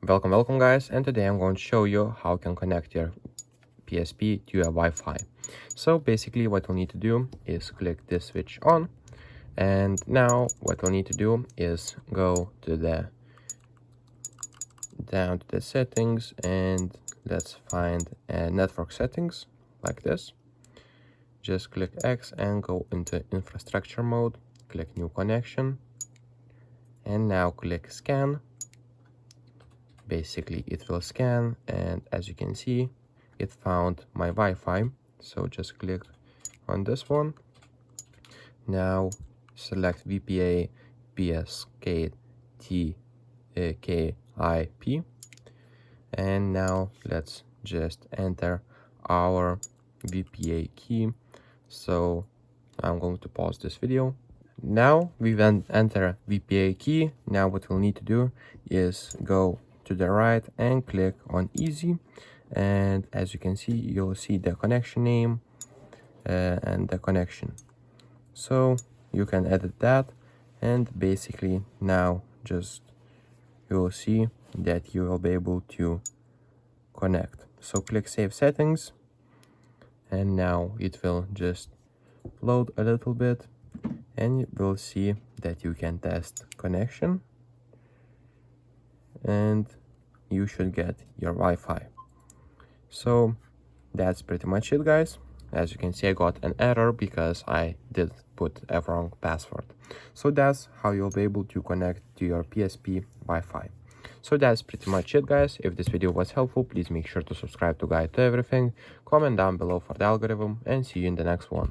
Welcome guys, and today I'm going to show you how you can connect your PSP to your Wi-Fi. So basically what we'll need to do is click this switch on, and now what we'll need to do is go to down to the settings, and let's find network settings like this. Just click X and go into infrastructure mode, click new connection, and now click scan. Basically it will scan, and as you can see it found my Wi-Fi. So just click on this one. Now select VPA PSK TKIP, and now let's just enter our VPA key. So I'm going to pause this video. Now we've enter VPA key. Now what we'll need to do is go to the right and click on easy, and as you can see you'll see the connection name and the connection, so you can edit that, and basically now just you will see that you will be able to connect. So click save settings, and now it will just load a little bit, and you will see that you can test connection, and you should get your Wi-Fi. So that's pretty much it, guys. As you can see, I got an error because I did put a wrong password. So that's how you'll be able to connect to your PSP Wi-Fi. So that's pretty much it, guys. If this video was helpful, please make sure to subscribe to Guide to Everything, comment down below for the algorithm, and see you in the next one.